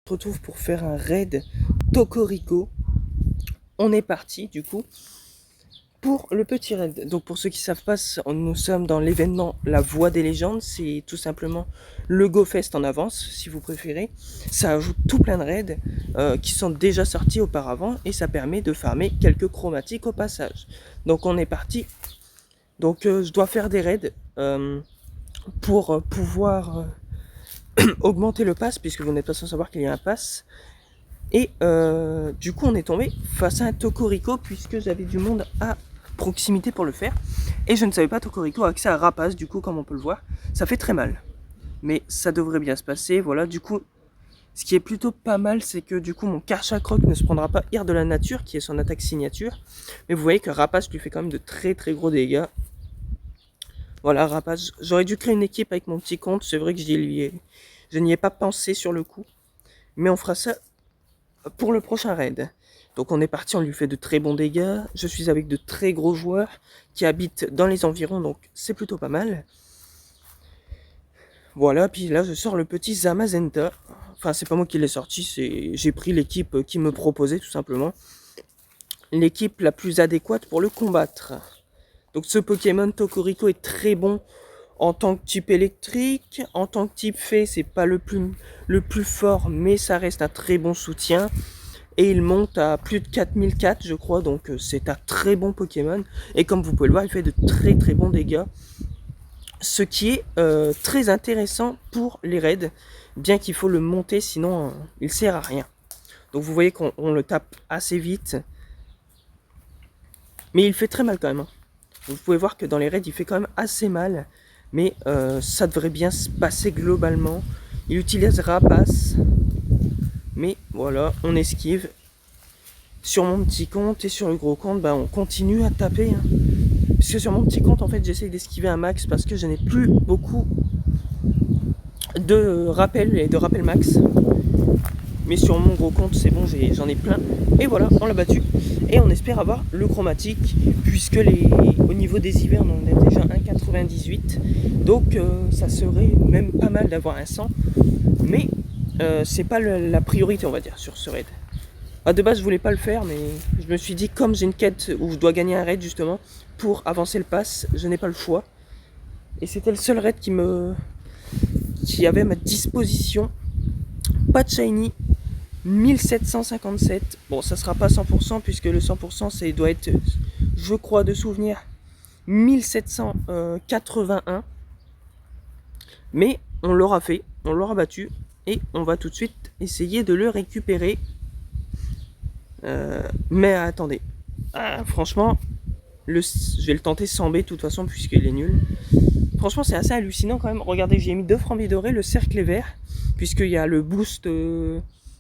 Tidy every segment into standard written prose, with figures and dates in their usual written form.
se retrouve pour faire un raid Cocorico. On est parti du coup pour le petit raid. Donc pour ceux qui ne savent pas, nous sommes dans l'événement La Voix des légendes. C'est tout simplement le GoFest en avance si vous préférez. Ça ajoute tout plein de raids qui sont déjà sortis auparavant et ça permet de farmer quelques chromatiques au passage. Donc on est parti. Donc je dois faire des raids pour pouvoir augmenter le pass, puisque vous n'êtes pas sans savoir qu'il y a un pass. Et du coup on est tombé face à un Cocorico, puisque j'avais du monde à proximité pour le faire. Et je ne savais pas Cocorico a accès à Rapace, du coup comme on peut le voir. Ça fait très mal. Mais ça devrait bien se passer, voilà. Du coup, ce qui est plutôt pas mal, c'est que du coup mon Karchakroc ne se prendra pas Ir de la nature, qui est son attaque signature. Mais vous voyez que Rapace lui fait quand même de très très gros dégâts. Voilà, Rapace. J'aurais dû créer une équipe avec mon petit compte. C'est vrai que je n'y ai pas pensé sur le coup. Mais on fera ça pour le prochain raid. Donc on est parti, on lui fait de très bons dégâts. Je suis avec de très gros joueurs qui habitent dans les environs, donc c'est plutôt pas mal. Voilà, puis là je sors le petit Zamazenta. Enfin, c'est pas moi qui l'ai sorti, j'ai pris l'équipe qui me proposait tout simplement. L'équipe la plus adéquate pour le combattre. Donc ce Pokémon Cocorico est très bon en tant que type électrique. En tant que type fée, c'est pas le plus fort, mais ça reste un très bon soutien. Et il monte à plus de 4004 je crois, donc c'est un très bon Pokémon. Et comme vous pouvez le voir, il fait de très très bons dégâts. Ce qui est très intéressant pour les raids, bien qu'il faut le monter, sinon il sert à rien. Donc vous voyez qu'on le tape assez vite. Mais il fait très mal quand même. Vous pouvez voir que dans les raids, il fait quand même assez mal. Mais ça devrait bien se passer globalement. Il utilise Rapace. Mais voilà, on esquive. Sur mon petit compte et sur le gros compte, on continue à taper. Parce que sur mon petit compte, en fait, j'essaye d'esquiver un max parce que je n'ai plus beaucoup de rappels et de rappels max. Mais sur mon gros compte, c'est bon, j'en ai plein. Et voilà, on l'a battu. Et on espère avoir le chromatique, puisque au niveau des hivers, on est déjà 1,98. Donc ça serait même pas mal d'avoir un 100. Mais c'est pas la priorité, on va dire, sur ce raid. De base, je voulais pas le faire, mais je me suis dit, comme j'ai une quête où je dois gagner un raid, justement, pour avancer le pass, je n'ai pas le choix. Et c'était le seul raid qui avait à ma disposition. Pas de shiny, 1757. Bon, ça sera pas 100%, puisque le 100%, ça doit être, je crois, de souvenir, 1781. Mais on l'aura fait, on l'aura battu, et on va tout de suite essayer de le récupérer. Mais attendez, franchement, je vais le tenter sans B de toute façon puisqu'il est nul. Franchement, c'est assez hallucinant quand même. Regardez, j'ai mis 2 frambiers dorés, le cercle est vert, puisqu'il y a le boost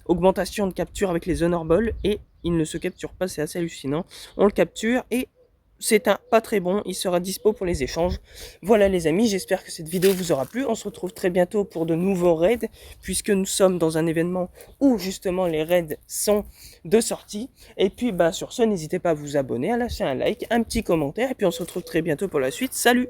augmentation de capture avec les Honor Ball, et il ne se capture pas, c'est assez hallucinant. On le capture et c'est un pas très bon, il sera dispo pour les échanges. Voilà les amis, j'espère que cette vidéo vous aura plu. On se retrouve très bientôt pour de nouveaux raids, puisque nous sommes dans un événement où justement les raids sont de sortie. Et puis sur ce, n'hésitez pas à vous abonner, à lâcher un like, un petit commentaire, et puis on se retrouve très bientôt pour la suite. Salut!